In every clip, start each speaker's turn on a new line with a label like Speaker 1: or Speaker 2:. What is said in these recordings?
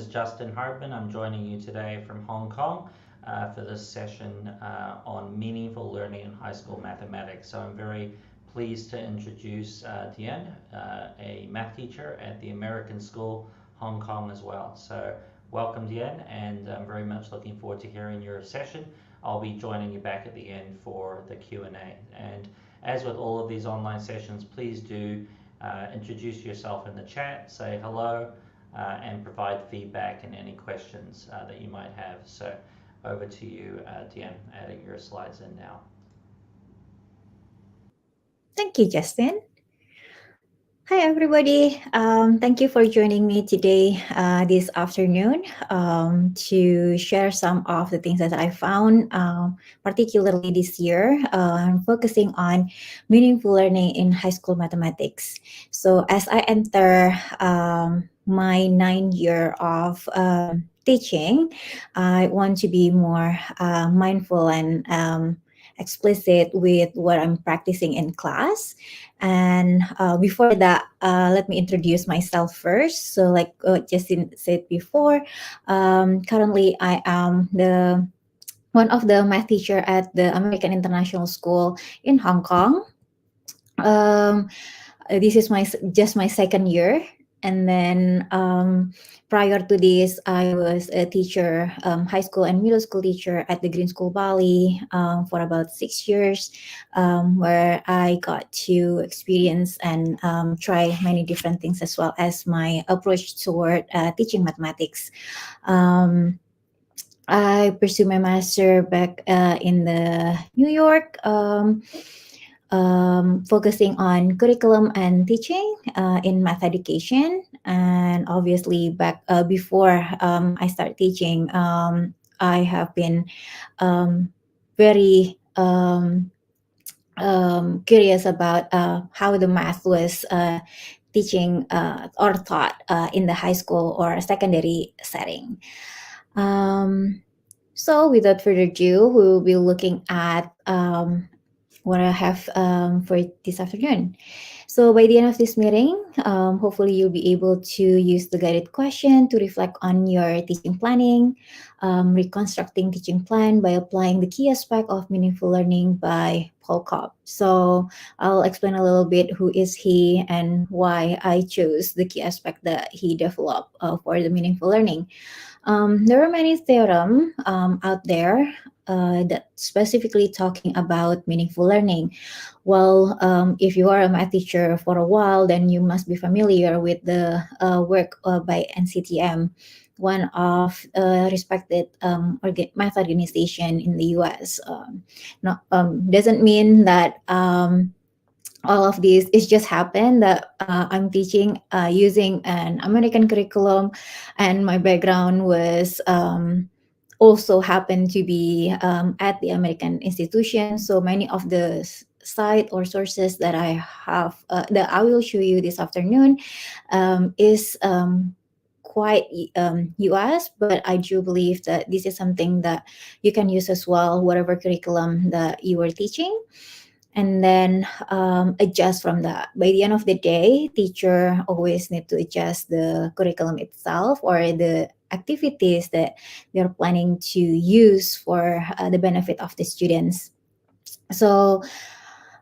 Speaker 1: Justin Hartman. I'm joining you today from Hong Kong for this session on meaningful learning in high school mathematics. So I'm very pleased to introduce Tien, a math teacher at the American School, Hong Kong as well. So welcome, Tien, and I'm very much looking forward to hearing your session. I'll be joining you back at the end for the Q&A. And as with all of these online sessions, please do introduce yourself in the chat, say hello, and provide feedback and any questions that you might have. So over to you, Tien, adding your slides in now.
Speaker 2: Thank you, Justin. Hi, everybody. Thank you for joining me today, this afternoon, to share some of the things that I found, particularly this year. I'm focusing on meaningful learning in high school mathematics. So as I enter my 9th year of teaching, I want to be more mindful and explicit with what I'm practicing in class. And before that, let me introduce myself first. So like Justin said before, currently I am one of the math teacher at the American International School in Hong Kong. This is just my 2nd year. And then prior to this, I was a teacher, high school and middle school teacher at the Green School Bali for about 6 years, where I got to experience and try many different things as well as my approach toward teaching mathematics. I pursued my master back in the New York, focusing on curriculum and teaching in math education. And obviously back before I start teaching, I have been very curious about how the math was teaching or taught in the high school or secondary setting. So without further ado, we will be looking at what I have for this afternoon. So by the end of this meeting, hopefully you'll be able to use the guided question to reflect on your teaching planning, reconstructing teaching plan by applying the key aspect of meaningful learning by Paul Cobb. So I'll explain a little bit who is he and why I chose the key aspect that he developed for the meaningful learning. There are many theorems out there that specifically talking about meaningful learning. Well, if you are a math teacher for a while, then you must be familiar with the work by NCTM, one of respected math organization in the US. Doesn't mean that all of this is just happened that I'm teaching using an American curriculum, and my background was also happened to be at the American institution. So many of the site or sources that I have that I will show you this afternoon is quite US, but I do believe that this is something that you can use as well, whatever curriculum that you are teaching, and then adjust from that. By the end of the day, teacher always need to adjust the curriculum itself or the activities that they're planning to use for the benefit of the students. So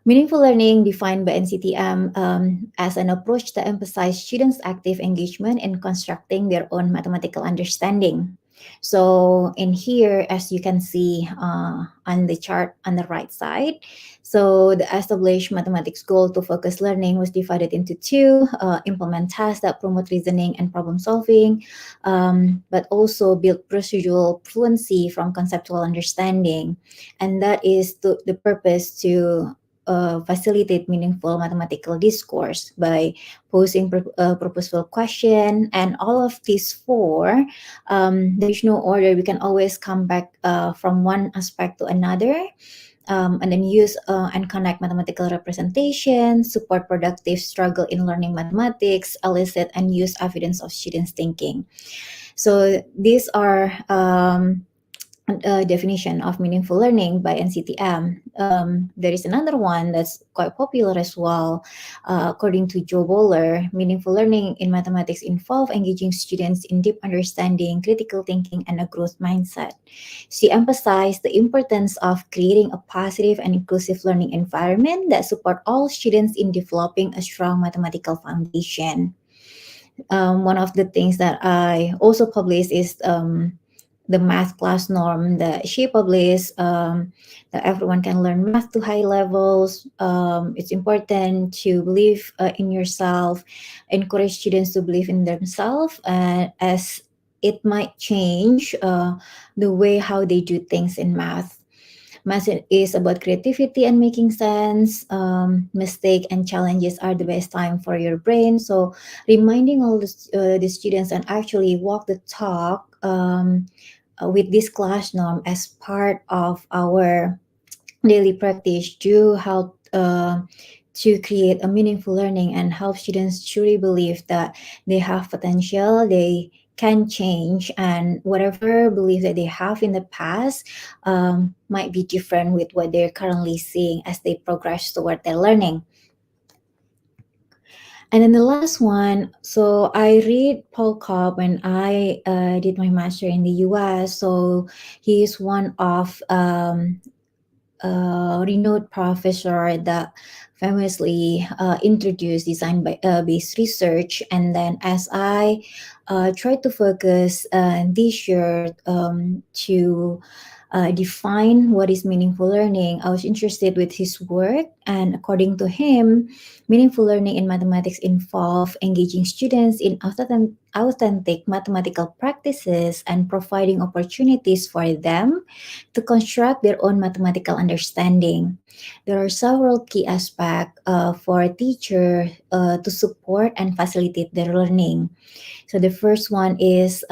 Speaker 2: meaningful learning defined by NCTM as an approach that emphasizes students' active engagement in constructing their own mathematical understanding. So in here, as you can see on the chart on the right side, so the established mathematics goal to focus learning was divided into two: implement tasks that promote reasoning and problem solving, but also build procedural fluency from conceptual understanding. And that is the purpose to facilitate meaningful mathematical discourse by posing purposeful question. And all of these four, there's no order. We can always come back from one aspect to another, and then use and connect mathematical representation, support productive struggle in learning mathematics, elicit and use evidence of students' thinking. So these are definition of meaningful learning by NCTM. There is another one that's quite popular as well. According to Joe Bowler, meaningful learning in mathematics involve engaging students in deep understanding, critical thinking, and a growth mindset. She emphasized the importance of creating a positive and inclusive learning environment that support all students in developing a strong mathematical foundation. One of the things that I also published is the math class norm that she published, that everyone can learn math to high levels. It's important to believe in yourself, encourage students to believe in themselves, as it might change the way how they do things in math. Math is about creativity and making sense. Mistake and challenges are the best time for your brain. So reminding all the students and actually walk the talk with this class norm as part of our daily practice do help to create a meaningful learning and help students truly believe that they have potential, they can change, and whatever belief that they have in the past might be different with what they're currently seeing as they progress toward their learning. And then the last one, so I read Paul Cobb when I did my master in the US. So he is one of renowned professor that famously introduced design by based research. And then as I try to focus this year to define what is meaningful learning, I was interested with his work. And according to him, meaningful learning in mathematics involve engaging students in authentic mathematical practices and providing opportunities for them to construct their own mathematical understanding. There are several key aspects for a teacher to support and facilitate their learning. So the first one is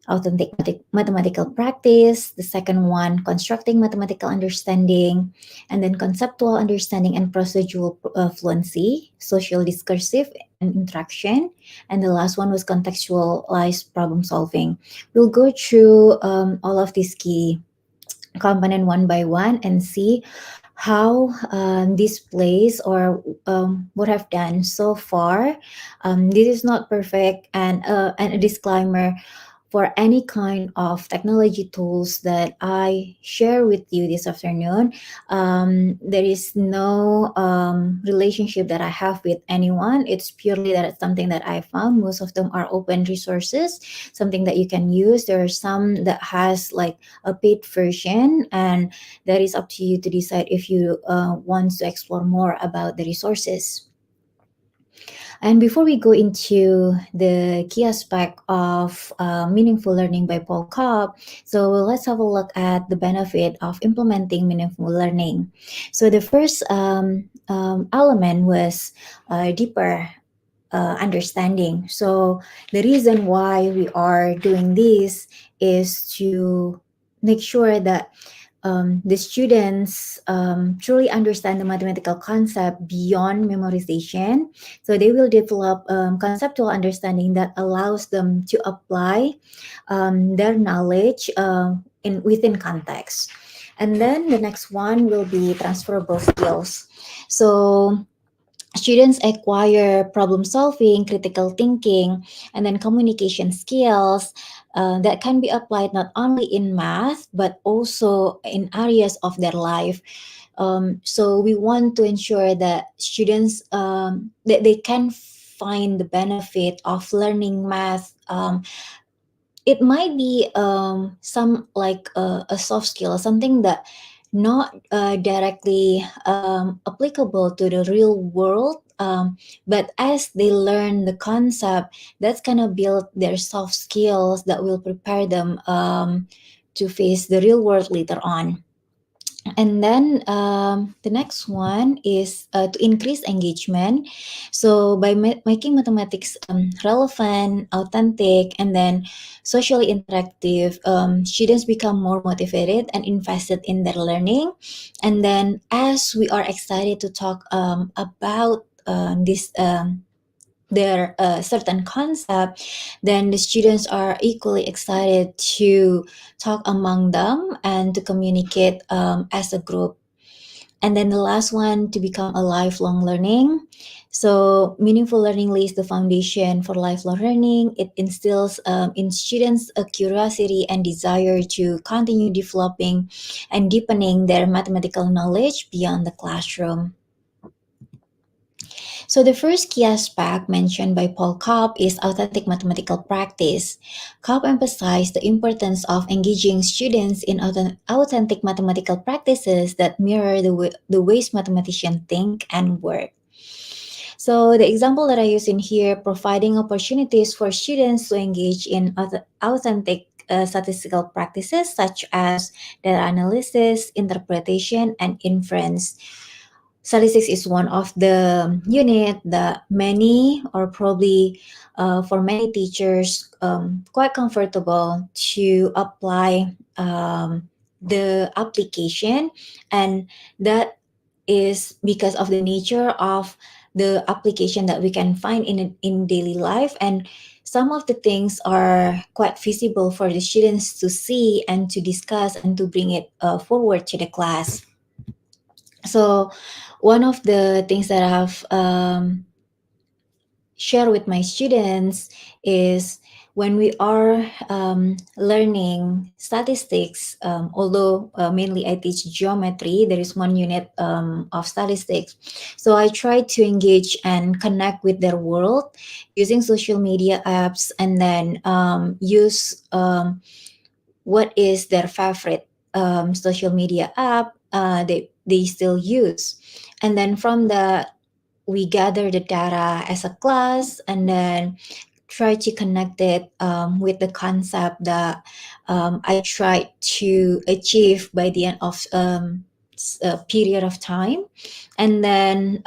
Speaker 2: authentic mathematical practice. The second one, constructing mathematical understanding, and then conceptual understanding and procedural fluency, social discursive and interaction, and the last one was contextualized problem solving. We'll go through all of these key component one by one and see how this plays or what I've done so far. This is not perfect, and a disclaimer, for any kind of technology tools that I share with you this afternoon, there is no relationship that I have with anyone. It's purely that it's something that I found. Most of them are open resources, something that you can use. There are some that has like a paid version, and that is up to you to decide if you want to explore more about the resources. And before we go into the key aspect of meaningful learning by Paul Cobb, so let's have a look at the benefit of implementing meaningful learning. So the first element was deeper understanding. So the reason why we are doing this is to make sure that the students truly understand the mathematical concept beyond memorization. So they will develop conceptual understanding that allows them to apply their knowledge within context. And then the next one will be transferable skills. So students acquire problem solving, critical thinking, and then communication skills that can be applied not only in math but also in areas of their life. So we want to ensure that students that they can find the benefit of learning math. It might be some like a soft skill, something that not directly applicable to the real world, but as they learn the concept, that's gonna build their soft skills that will prepare them to face the real world later on. And then the next one is to increase engagement. So by making mathematics relevant, authentic, and then socially interactive, students become more motivated and invested in their learning. And then as we are excited to talk about this their certain concept, then the students are equally excited to talk among them and to communicate as a group. And then the last one, to become a lifelong learning. So meaningful learning lays the foundation for lifelong learning. It instills in students a curiosity and desire to continue developing and deepening their mathematical knowledge beyond the classroom. So the first key aspect mentioned by Paul Cobb is authentic mathematical practice. Cobb emphasized the importance of engaging students in authentic mathematical practices that mirror the ways mathematicians think and work. So the example that I use in here, providing opportunities for students to engage in authentic statistical practices such as data analysis, interpretation, and inference. Statistics is one of the unit that many, or probably for many teachers, quite comfortable to apply the application, and that is because of the nature of the application that we can find in daily life, and some of the things are quite feasible for the students to see and to discuss and to bring it forward to the class. So one of the things that I've share with my students is when we are learning statistics, although mainly I teach geometry, there is one unit of statistics. So I try to engage and connect with their world using social media apps, and then use what is their favorite social media app they still use. And then from the we gather the data as a class, and then try to connect it with the concept that I try to achieve by the end of a period of time, and then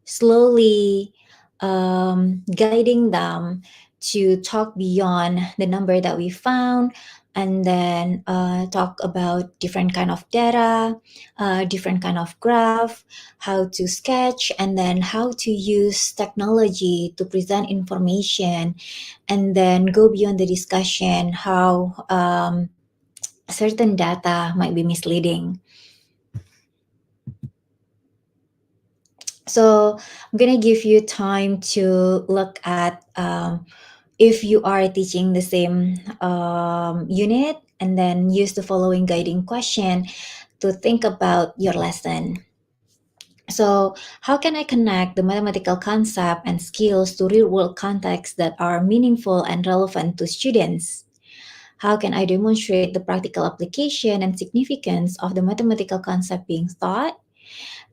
Speaker 2: slowly guiding them to talk beyond the number that we found, and then talk about different kind of data, different kind of graph, how to sketch, and then how to use technology to present information, and then go beyond the discussion how certain data might be misleading. So I'm gonna give you time to look at if you are teaching the same unit, and then use the following guiding question to think about your lesson. So, how can I connect the mathematical concept and skills to real world contexts that are meaningful and relevant to students? How can I demonstrate the practical application and significance of the mathematical concept being taught?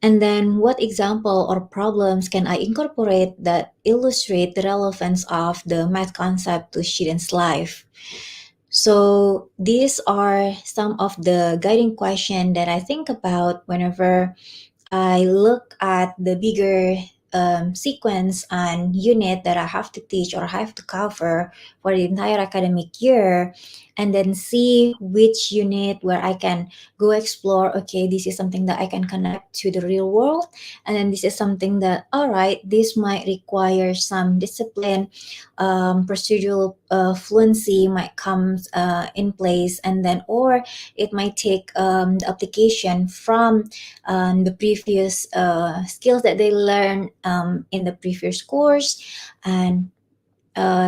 Speaker 2: And then, what example or problems can I incorporate that illustrate the relevance of the math concept to students' life? So, these are some of the guiding questions that I think about whenever I look at the bigger sequence and unit that I have to teach or have to cover for the entire academic year, and then see which unit where I can go explore. Okay, this is something that I can connect to the real world, and then this is something that, all right, this might require some discipline, procedural fluency might come in place, and then or it might take the application from the previous skills that they learned in the previous course, and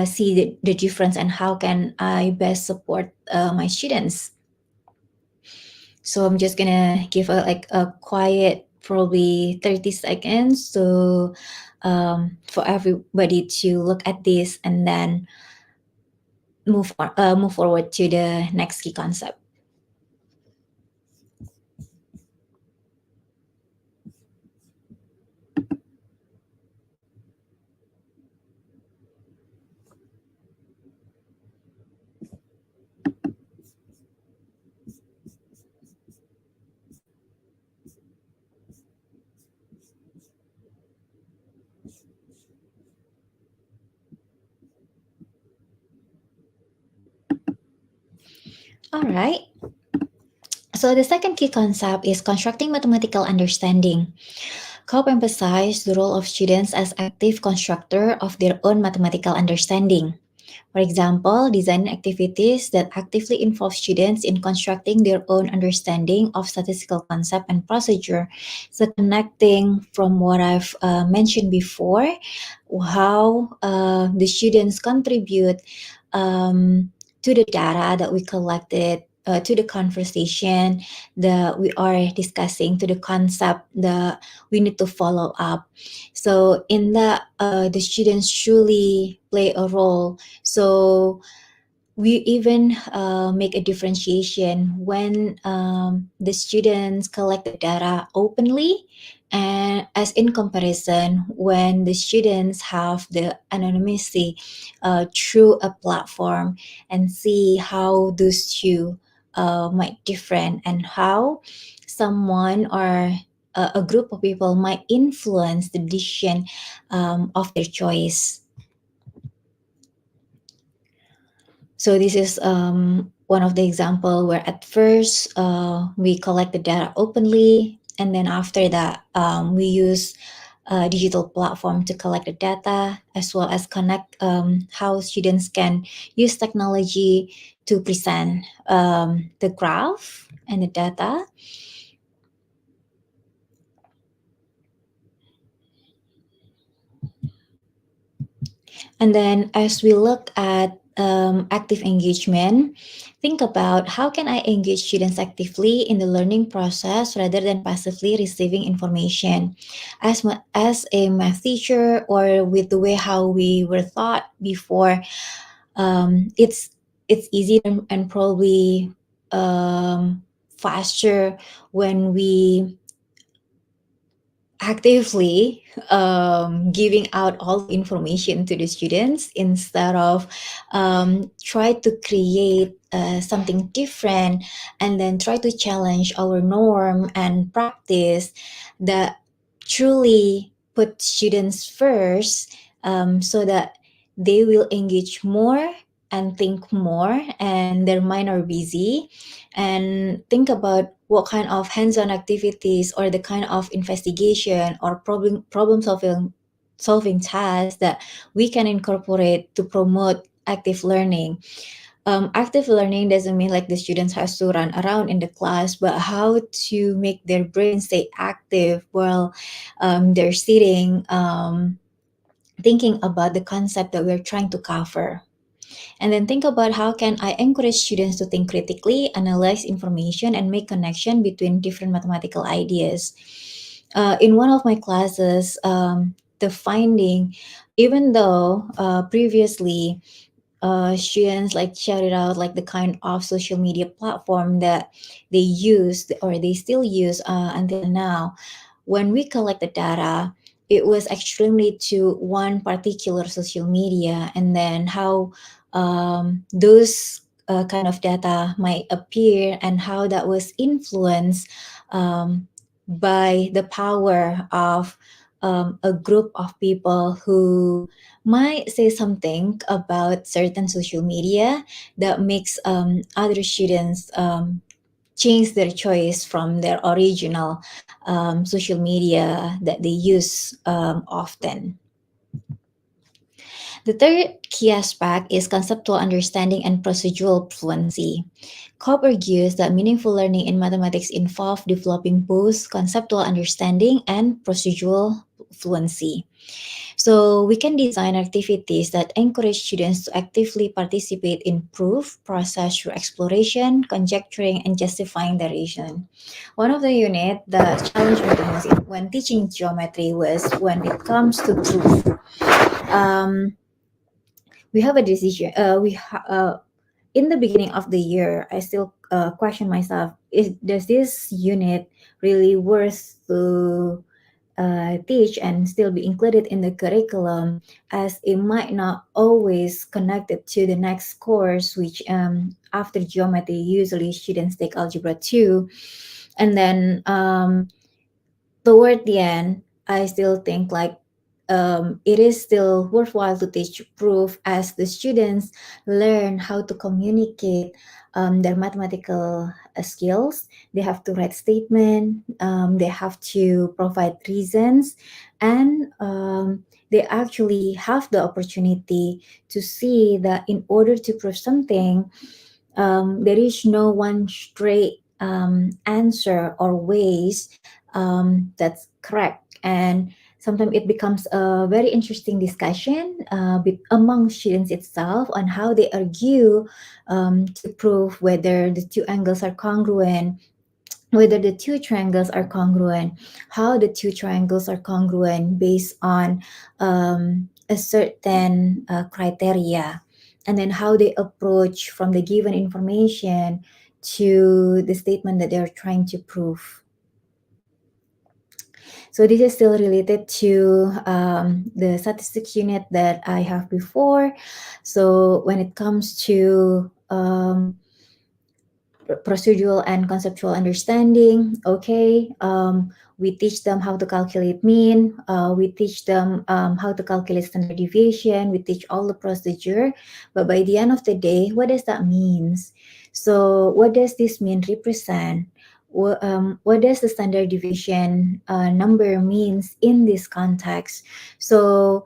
Speaker 2: see the difference and how can I best support my students. So I'm just gonna give a quiet, probably 30 seconds, so for everybody to look at this and then move forward to the next key concept. All right. So the second key concept is constructing mathematical understanding. Cobb emphasized the role of students as active constructor of their own mathematical understanding. For example, designing activities that actively involve students in constructing their own understanding of statistical concept and procedure. So, connecting from what I've mentioned before, how the students contribute to the data that we collected. To the conversation that we are discussing, to the concept that we need to follow up. So in that, the students truly play a role. So we even make a differentiation when the students collect the data openly, and as in comparison when the students have the anonymity through a platform, and see how those two might different, and how someone or a group of people might influence the decision of their choice. So this is one of the example where at first we collect the data openly, and then after that we use a digital platform to collect the data, as well as connect how students can use technology to present the graph and the data. And then as we look at active engagement, think about how can I engage students actively in the learning process rather than passively receiving information. As a math teacher, or with the way how we were taught before, it's easy and probably faster when we actively giving out all the information to the students, instead of try to create something different, and then try to challenge our norm and practice that truly put students first, so that they will engage more and think more, and their mind are busy, and think about what kind of hands-on activities or the kind of investigation or problem solving tasks that we can incorporate to promote active learning. Active learning doesn't mean like the students has to run around in the class, but how to make their brain stay active while they're sitting, thinking about the concept that we're trying to cover. And then think about how can I encourage students to think critically, analyze information, and make connection between different mathematical ideas. In one of my classes, the finding, even though previously students like shouted out like the kind of social media platform that they used or they still use until now, when we collect the data, it was extremely to one particular social media, and then how those kind of data might appear, and how that was influenced by the power of a group of people who might say something about certain social media that makes other students change their choice from their original social media that they use often. The third key aspect is conceptual understanding and procedural fluency. Cobb argues that meaningful learning in mathematics involves developing both conceptual understanding and procedural fluency. So we can design activities that encourage students to actively participate in proof process through exploration, conjecturing, and justifying their reason. One of the unit that challenged me the most when teaching geometry was when it comes to proof. Um, we have a decision. In the beginning of the year, I still question myself: does this unit really worth to teach and still be included in the curriculum, as it might not always connect it to the next course, which after geometry usually students take algebra 2, and then toward the end I still think like it is still worthwhile to teach proof, as the students learn how to communicate their mathematical skills. They have to write statement. They have to provide reasons, and they actually have the opportunity to see that in order to prove something, there is no one straight answer or ways that's correct. And sometimes it becomes a very interesting discussion among students itself on how they argue to prove whether the two angles are congruent, whether the two triangles are congruent, how the two triangles are congruent based on a certain criteria, and then how they approach from the given information to the statement that they're trying to prove. So this is still related to the statistics unit that I have before. So when it comes to procedural and conceptual understanding, okay, we teach them how to calculate mean, we teach them how to calculate standard deviation, we teach all the procedure, but by the end of the day, what does that mean? So what does this mean represent? What does the standard deviation number means in this context? So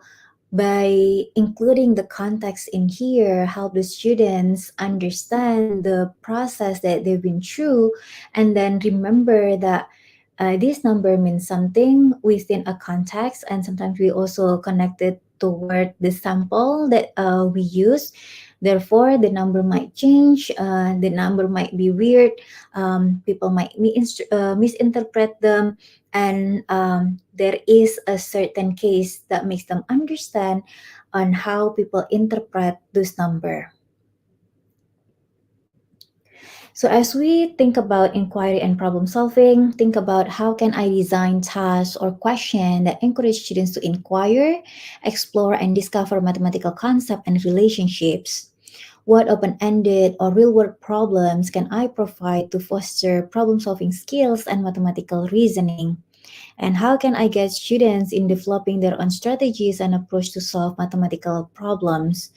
Speaker 2: by including the context in here, help the students understand the process that they've been through, and then remember that this number means something within a context, and sometimes we also connect it toward the sample that we use. Therefore, the number might change, the number might be weird, people might misinterpret them, and there is a certain case that makes them understand on how people interpret this number. So as we think about inquiry and problem solving, think about how can I design tasks or questions that encourage students to inquire, explore, and discover mathematical concepts and relationships. What open-ended or real-world problems can I provide to foster problem-solving skills and mathematical reasoning? And how can I get students in developing their own strategies and approach to solve mathematical problems?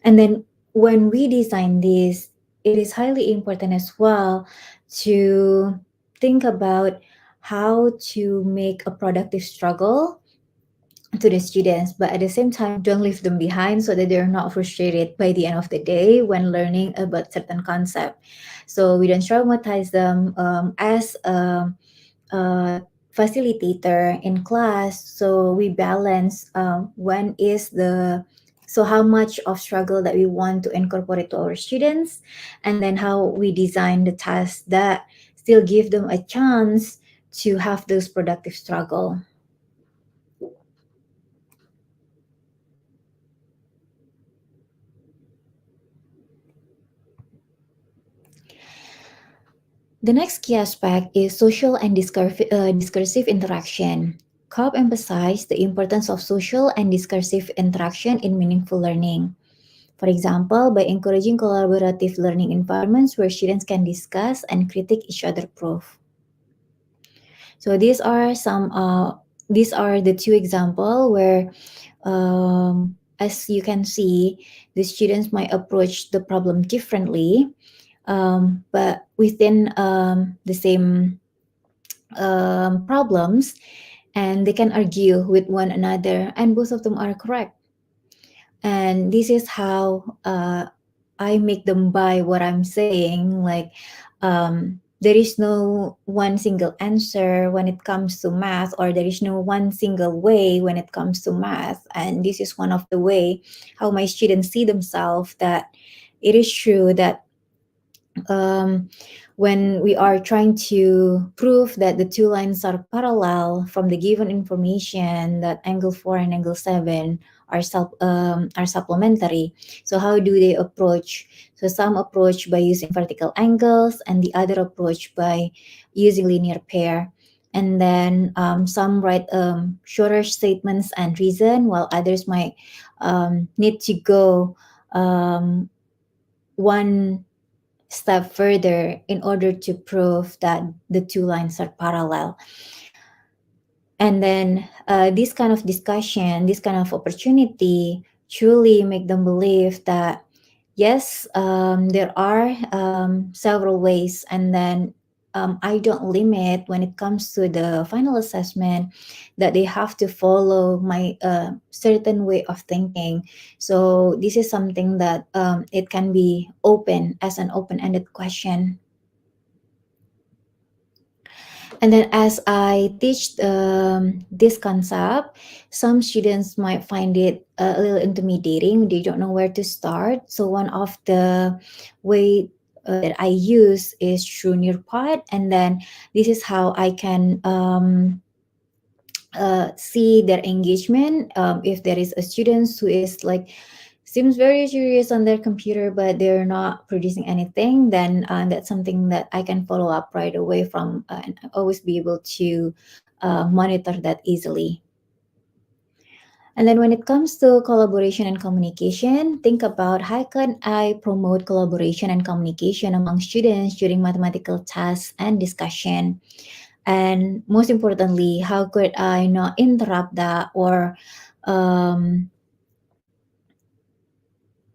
Speaker 2: And then when we design this, it is highly important as well to think about how to make a productive struggle to the students, but at the same time, don't leave them behind so that they're not frustrated by the end of the day when learning about certain concept. So we don't traumatize them as a facilitator in class. So we balance when is the so how much of struggle that we want to incorporate to our students, and then how we design the tasks that still give them a chance to have those productive struggle. The next key aspect is social and discursive interaction. Cobb emphasized the importance of social and discursive interaction in meaningful learning. For example, by encouraging collaborative learning environments where students can discuss and critique each other's proof. So these are the two examples where, as you can see, the students might approach the problem differently, but within the same problems, and they can argue with one another, and both of them are correct. And this is how I make them buy what I'm saying. Like, there is no one single answer when it comes to math, or there is no one single way when it comes to math. And this is one of the way how my students see themselves, that it is true that when we are trying to prove that the two lines are parallel from the given information that angle 4 and angle 7 are supplementary. So how do they approach? So some approach by using vertical angles, and the other approach by using linear pair. And then some write shorter statements and reason, while others might need to go one step further in order to prove that the two lines are parallel. And then this kind of discussion, this kind of opportunity truly make them believe that yes, there are several ways, and then I don't limit when it comes to the final assessment that they have to follow my certain way of thinking. So this is something that it can be open as an open-ended question. And then as I teach this concept, some students might find it a little intimidating. They don't know where to start. So one of the way that I use is through Nearpod, and then this is how I can see their engagement. If there is a student who is like seems very serious on their computer but they're not producing anything, then that's something that I can follow up right away from and always be able to monitor that easily. And then when it comes to collaboration and communication, think about how can I promote collaboration and communication among students during mathematical tasks and discussion. And most importantly, how could I not interrupt that, or um,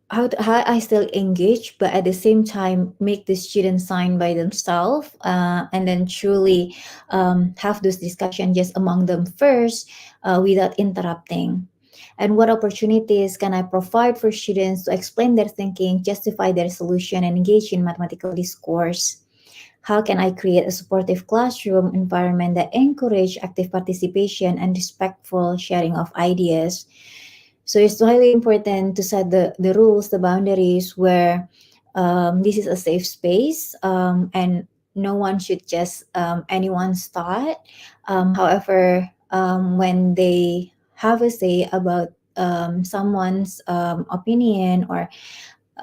Speaker 2: how I still engage, but at the same time make the students sign by themselves, and then truly have those discussions just among them first, without interrupting. And what opportunities can I provide for students to explain their thinking, justify their solution, and engage in mathematical discourse? How can I create a supportive classroom environment that encourage active participation and respectful sharing of ideas? So it's highly important to set the rules, the boundaries where this is a safe space, and no one should just anyone's thought. However, when they have a say about someone's opinion, or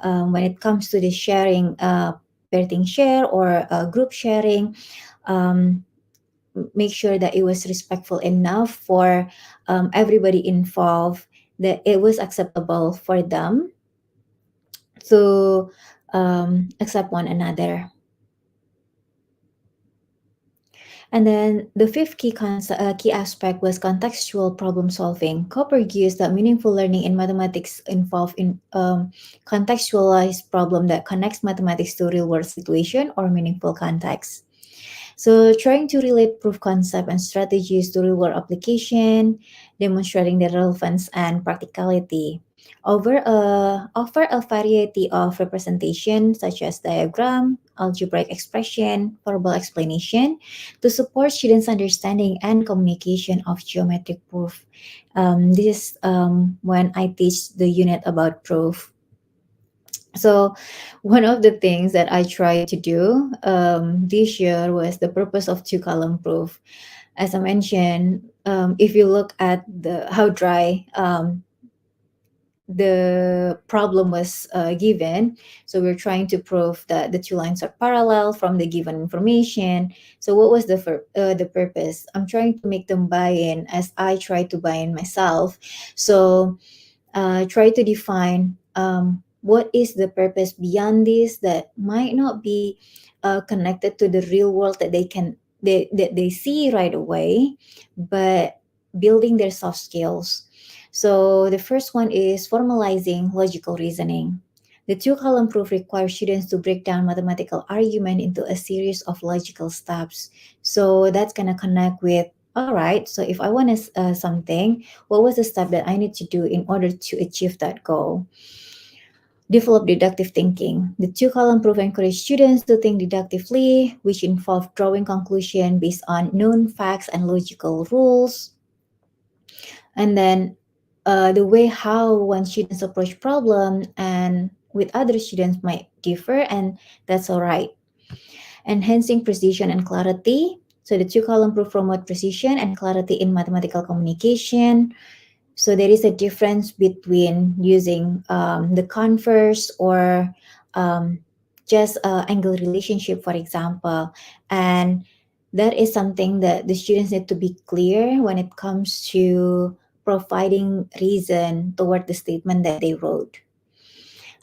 Speaker 2: when it comes to the sharing, parenting share or group sharing, um, make sure that it was respectful enough for everybody involved, that it was acceptable for them to accept one another. And then the fifth key aspect was contextual problem solving. Cobb argues that meaningful learning in mathematics involve in contextualized problem that connects mathematics to real world situation or meaningful context. So trying to relate proof concept and strategies to real world application, demonstrating their relevance and practicality. Offer a variety of representation such as diagram, algebraic expression, verbal explanation to support students' understanding and communication of geometric proof. This is when I teach the unit about proof. So, one of the things that I tried to do this year was the purpose of two-column proof. As I mentioned, if you look at the how dry the problem was given, so we're trying to prove that the two lines are parallel from the given information. So, what was the purpose? I'm trying to make them buy in as I try to buy in myself. So try to define what is the purpose beyond this that might not be connected to the real world that they see right away, but building their soft skills. So the first one is formalizing logical reasoning. The two-column proof requires students to break down mathematical argument into a series of logical steps. So that's gonna connect with, all right, so if I want something, what was the step that I need to do in order to achieve that goal? Develop deductive thinking. The two-column proof encourages students to think deductively, which involve drawing conclusion based on known facts and logical rules. And then the way how one students approach problem and with other students might differ, and that's all right. Enhancing precision and clarity. So the two-column proof promote precision and clarity in mathematical communication. So there is a difference between using the converse or um, just angle relationship, for example. And that is something that the students need to be clear when it comes to providing reason toward the statement that they wrote.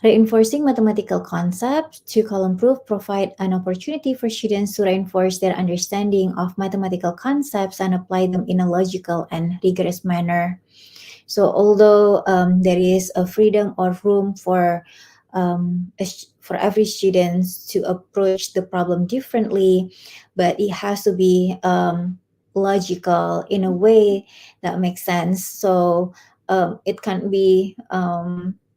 Speaker 2: Reinforcing mathematical concepts, two-column proof provide an opportunity for students to reinforce their understanding of mathematical concepts and apply them in a logical and rigorous manner. So although there is a freedom or room for for every student to approach the problem differently, but it has to be logical in a way that makes sense. So it can't be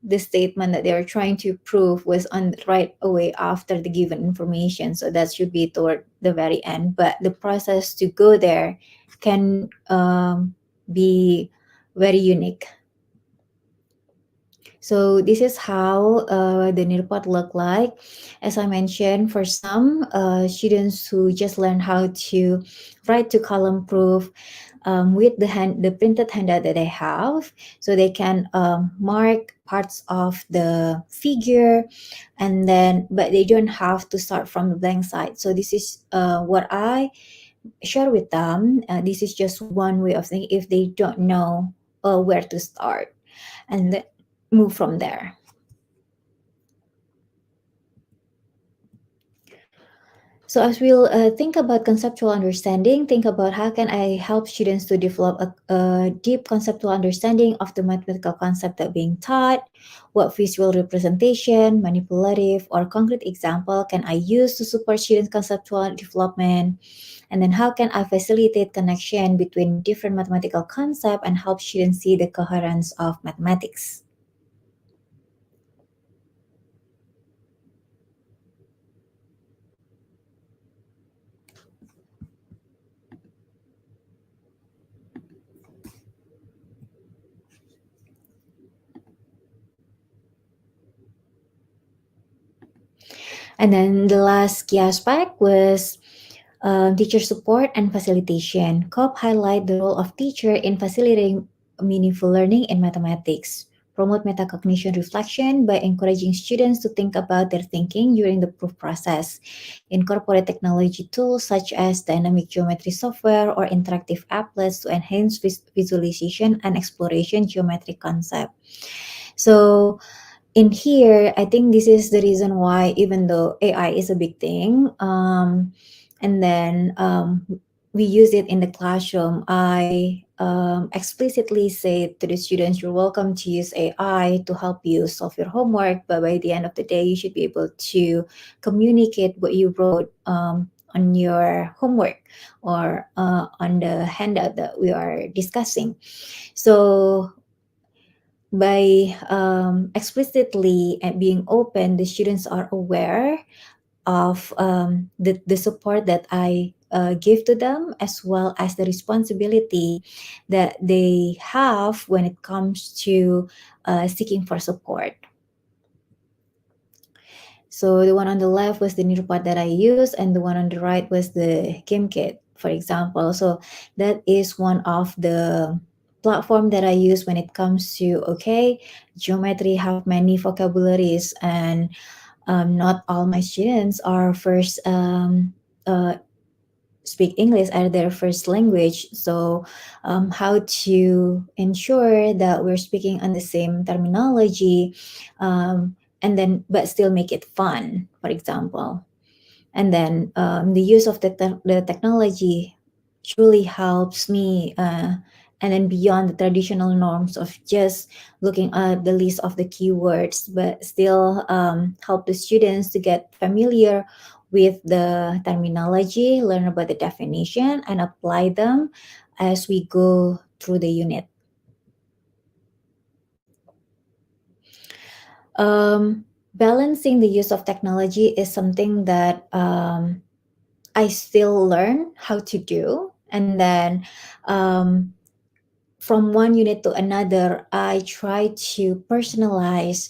Speaker 2: the statement that they are trying to prove was on right away after the given information. So that should be toward the very end. But the process to go there can be very unique. So this is how the Nirpat look like. As I mentioned, for some students who just learn how to write to column proof with the printed handout that they have, so they can mark parts of the figure, and then but they don't have to start from the blank side. So this is what I share with them. This is just one way of thinking if they don't know where to start, and then move from there. So as we'll think about conceptual understanding, think about how can I help students to develop a deep conceptual understanding of the mathematical concept that being taught, what visual representation, manipulative, or concrete example can I use to support students' conceptual development, and then how can I facilitate connection between different mathematical concepts and help students see the coherence of mathematics. And then the last key aspect was teacher support and facilitation. Cobb highlight the role of teacher in facilitating meaningful learning in mathematics. Promote metacognition reflection by encouraging students to think about their thinking during the proof process. Incorporate technology tools such as dynamic geometry software or interactive applets to enhance visualization and exploration geometric concept. So in here, I think this is the reason why, even though AI is a big thing, and then we use it in the classroom, I explicitly say to the students, you're welcome to use AI to help you solve your homework, but by the end of the day, you should be able to communicate what you wrote on your homework or on the handout that we are discussing. So by explicitly and being open, the students are aware of the support that I give to them, as well as the responsibility that they have when it comes to seeking for support. So the one on the left was the Nearpod that I use, and the one on the right was the game kit, for example. So that is one of the platform that I use when it comes to geometry have many vocabularies, and not all my students are first speak English as their first language. So, how to ensure that we're speaking on the same terminology, and then but still make it fun, for example. And then the use of the technology truly helps me. And then beyond the traditional norms of just looking at the list of the keywords, but still help the students to get familiar with the terminology, learn about the definition, and apply them as we go through the unit. Balancing the use of technology is something that I still learn how to do. And then from one unit to another, I try to personalize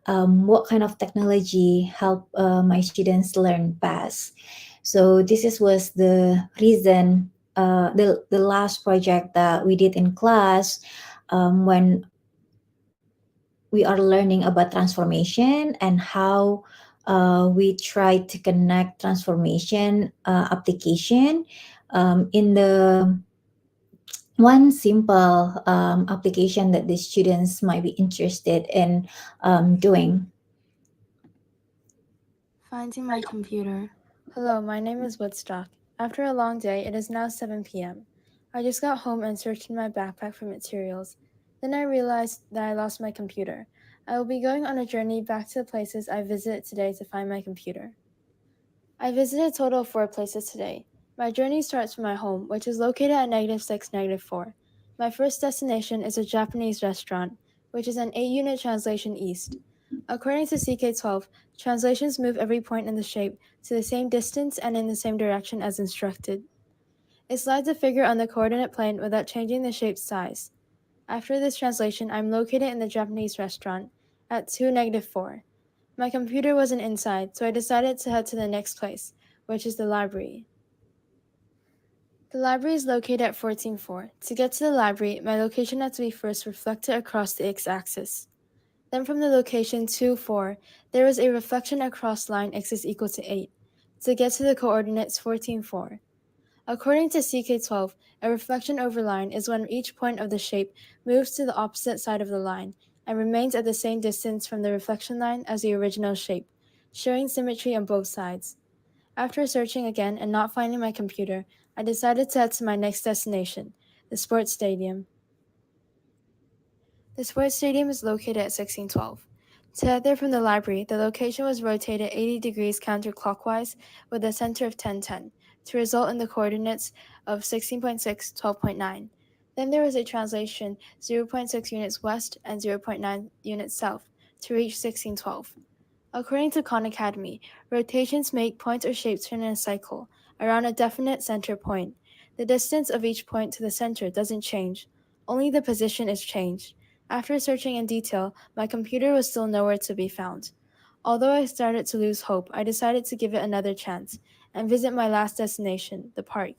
Speaker 2: what kind of technology help my students learn best. So was the reason, the last project that we did in class, when we are learning about transformation and how we try to connect transformation application in the one simple application that the students might be interested in doing.
Speaker 3: Finding my computer.
Speaker 4: Hello, my name is Woodstock. After a long day, it is now 7 p.m. I just got home and searched in my backpack for materials. Then I realized that I lost my computer. I will be going on a journey back to the places I visited today to find my computer. I visited a total of 4 places today. My journey starts from my home, which is located at -6, -4. My first destination is a Japanese restaurant, which is an 8-unit translation east. According to CK12, translations move every point in the shape to the same distance and in the same direction as instructed. It slides a figure on the coordinate plane without changing the shape's size. After this translation, I'm located in the Japanese restaurant at 2, -4. My computer wasn't inside, so I decided to head to the next place, which is the library. The library is located at 14.4. To get to the library, my location had to be first reflected across the x-axis. Then from the location 2, 4, there is a reflection across line x is equal to 8. To get to the coordinates 14.4. According to CK12, a reflection over line is when each point of the shape moves to the opposite side of the line and remains at the same distance from the reflection line as the original shape, showing symmetry on both sides. After searching again and not finding my computer, I decided to head to my next destination, the sports stadium. The sports stadium is located at 1612. To head there from the library, the location was rotated 80 degrees counterclockwise with a center of 1010 to result in the coordinates of 16.6, 12.9. Then there was a translation 0.6 units west and 0.9 units south to reach 1612. According to Khan Academy, rotations make points or shapes turn in a cycle around a definite center point. The distance of each point to the center doesn't change, only the position is changed. After searching in detail, my computer was still nowhere to be found. Although I started to lose hope, I decided to give it another chance and visit my last destination, the park.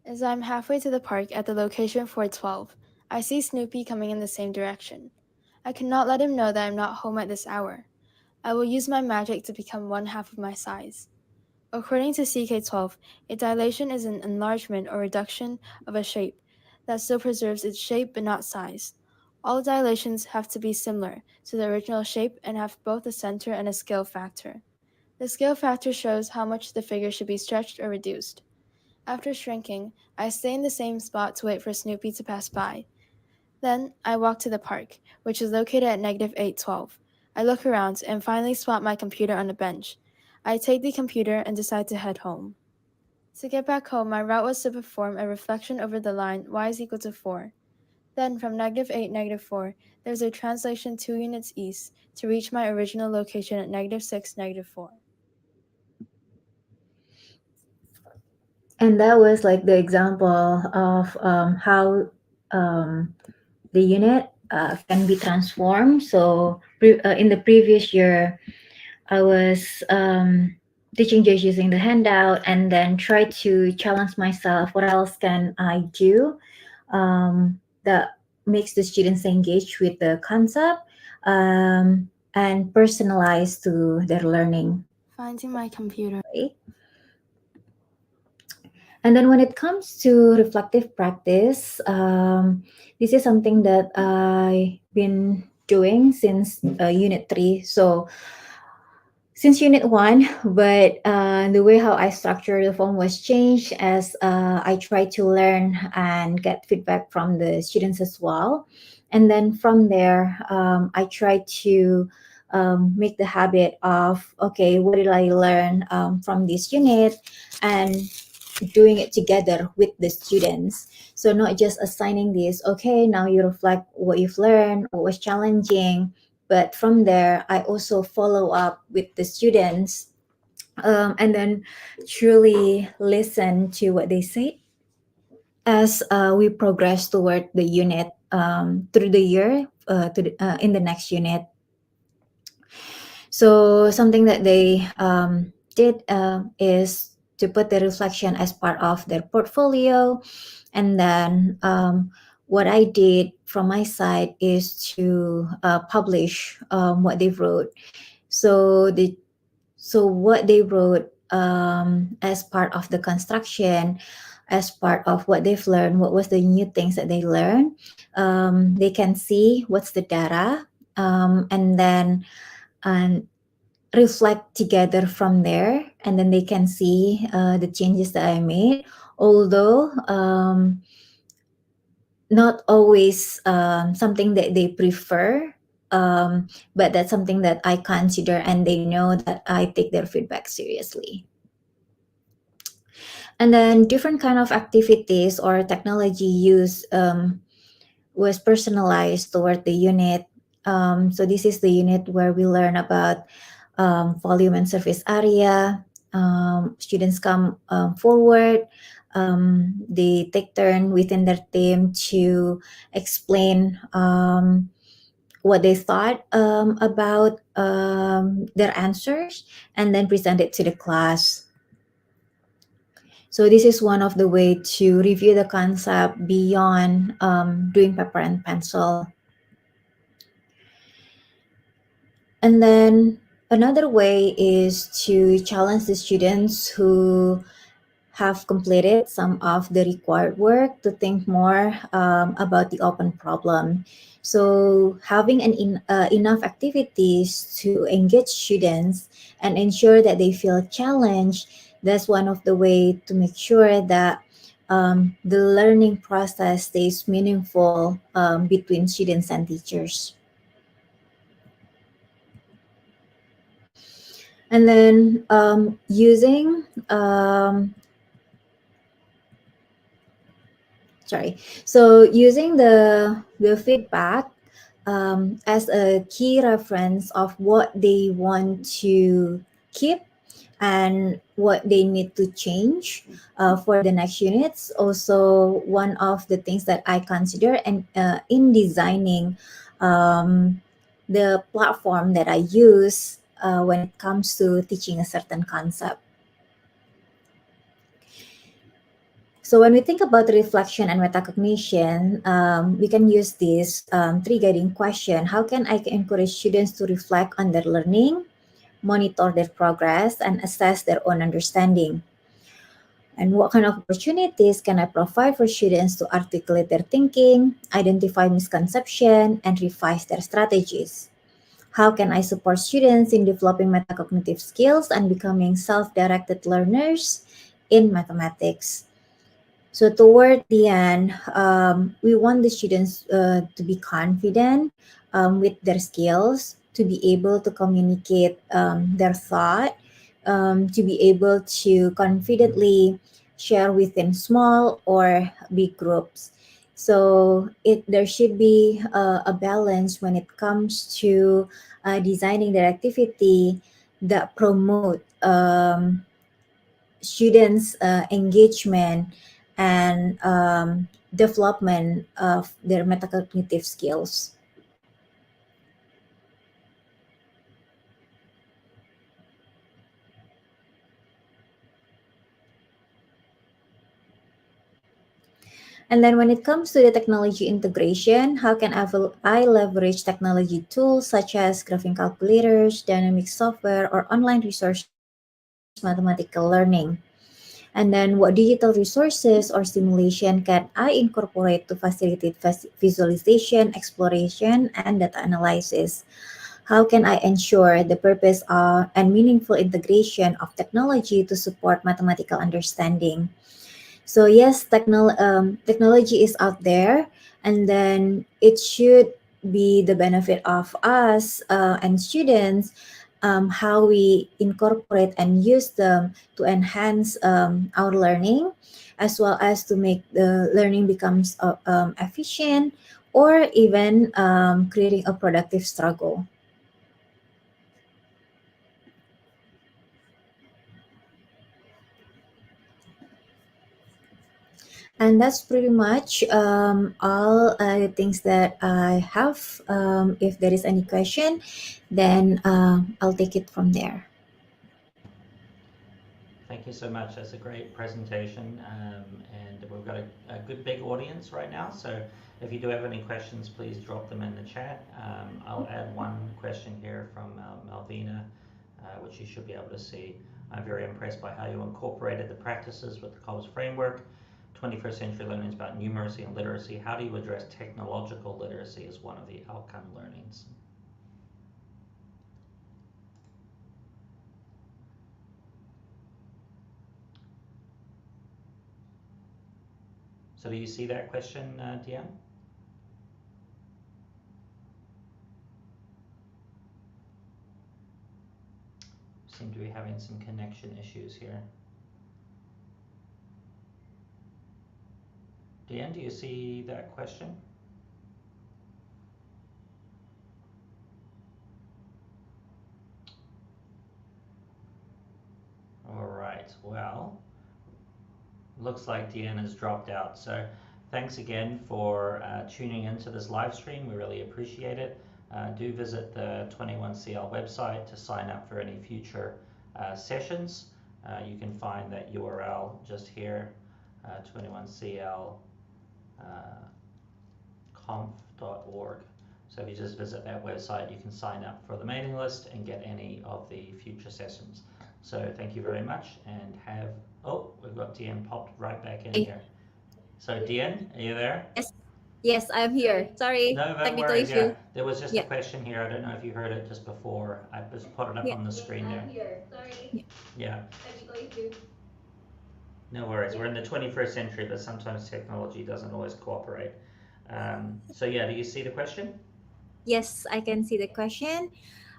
Speaker 4: As I'm halfway to the park at the location 412, I see Snoopy coming in the same direction. I cannot let him know that I'm not home at this hour. I will use my magic to become 1/2 of my size. According to CK12, a dilation is an enlargement or reduction of a shape that still preserves its shape but not size. All dilations have to be similar to the original shape and have both a center and a scale factor. The scale factor shows how much the figure should be stretched or reduced. After shrinking, I stay in the same spot to wait for Snoopy to pass by. Then I walk to the park, which is located at -812. I look around and finally spot my computer on a bench. I take the computer and decide to head home. To get back home, my route was to perform a reflection over the line y is equal to 4. Then from -8, -4, there's a translation 2 units east to reach my original location at -6, -4.
Speaker 2: And that was like the example of how the unit can be transformed. So in the previous year, I was teaching just using the handout and then try to challenge myself. What else can I do that makes the students engage with the concept and personalize to their learning?
Speaker 3: Finding my computer.
Speaker 2: Right? And then when it comes to reflective practice, this is something that I've been doing since Unit 3. So since Unit 1, but the way how I structure the form was changed as I try to learn and get feedback from the students as well. And then from there, I try to make the habit of, okay, what did I learn from this unit? And doing it together with the students. So not just assigning this, okay, now you reflect what you've learned, what was challenging, but from there, I also follow up with the students and then truly listen to what they say as we progress toward the unit through the year in the next unit. So something that they did is to put the reflection as part of their portfolio. And then what I did from my side is to publish what they wrote. So what they wrote as part of the construction, as part of what they've learned, what was the new things that they learned, they can see what's the data, and then and reflect together from there, and then they can see the changes that I made. Although not always something that they prefer, but that's something that I consider, and they know that I take their feedback seriously. And then different kind of activities or technology use was personalized toward the unit. So this is the unit where we learn about volume and surface area. Students come forward. They take turn within their team to explain what they thought about their answers, and then present it to the class. So this is one of the way to review the concept beyond doing paper and pencil. And then another way is to challenge the students who have completed some of the required work to think more about the open problem. So having enough activities to engage students and ensure that they feel challenged, that's one of the way to make sure that the learning process stays meaningful between students and teachers. And then using sorry so using the feedback as a key reference of what they want to keep and what they need to change for the next units, also one of the things that I consider, and in designing the platform that I use when it comes to teaching a certain concept. So when we think about reflection and metacognition, we can use this three guiding question. How can I encourage students to reflect on their learning, monitor their progress, and assess their own understanding? And what kind of opportunities can I provide for students to articulate their thinking, identify misconception, and revise their strategies? How can I support students in developing metacognitive skills and becoming self-directed learners in mathematics? So toward the end, we want the students to be confident with their skills, to be able to communicate their thought, to be able to confidently share within small or big groups. So there should be a balance when it comes to designing their activity that promote students' engagement and development of their metacognitive skills. And then when it comes to the technology integration, how can I leverage technology tools such as graphing calculators, dynamic software, or online resources for mathematical learning? And then what digital resources or simulation can I incorporate to facilitate visualization, exploration, and data analysis? How can I ensure the purpose and meaningful integration of technology to support mathematical understanding? So yes, technology is out there, and then it should be the benefit of us and students, how we incorporate and use them to enhance our learning, as well as to make the learning becomes efficient, or even creating a productive struggle. And that's pretty much all the things that I have. If there is any question, then I'll take it from there.
Speaker 1: Thank you so much. That's a great presentation, and we've got a good big audience right now. So if you do have any questions, please drop them in the chat. I'll add one question here from Malvina, which you should be able to see. I'm very impressed by how you incorporated the practices with the Cobb's framework. 21st century learning is about numeracy and literacy. How do you address technological literacy as one of the outcome learnings? So do you see that question, Deanne? Seem to be having some connection issues here. Deanne, do you see that question? All right, well, looks like Deanne has dropped out. So thanks again for tuning into this live stream. We really appreciate it. Do visit the 21CL website to sign up for any future sessions. You can find that URL just here, 21clconf.org. So if you just visit that website, you can sign up for the mailing list and get any of the future sessions. So thank you very much, and have, oh, we've got Deanne popped right back in here. So Deanne, are you there?
Speaker 2: Yes, I'm here. Sorry,
Speaker 1: No, no
Speaker 2: technical
Speaker 1: worries,
Speaker 2: issue.
Speaker 1: yeah. There was just
Speaker 2: Yeah.
Speaker 1: a question here. I don't know if you heard it just before. I just put it up on the screen there.
Speaker 2: I'm here. Sorry,
Speaker 1: Yeah,
Speaker 2: technical issue.
Speaker 1: no worries. We're in the 21st century, but sometimes technology doesn't always cooperate. So yeah, do you see the question?
Speaker 2: Yes, I can see the question.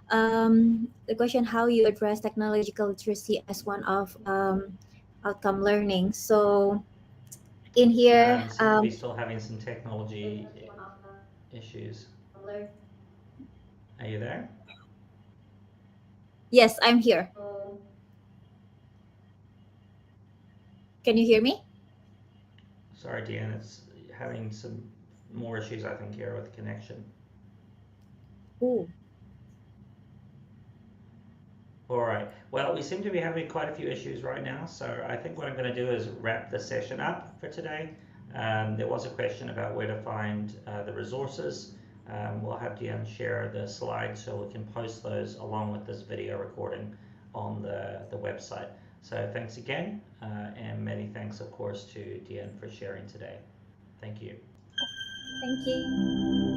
Speaker 2: The question, how you address technological literacy as one of outcome learning. So in here,
Speaker 1: Seem to be still having some technology issues. Are you there?
Speaker 2: yes, I'm here. Can you hear me?
Speaker 1: Sorry, Deanne, it's having some more issues, I think, here with the connection.
Speaker 2: Ooh.
Speaker 1: All right. Well, we seem to be having quite a few issues right now, so I think what I'm going to do is wrap the session up for today. There was a question about where to find the resources. We'll have Deanne share the slides so we can post those along with this video recording on the website. So thanks again, and many thanks, of course, to Deanne for sharing today. Thank you.
Speaker 2: Thank you.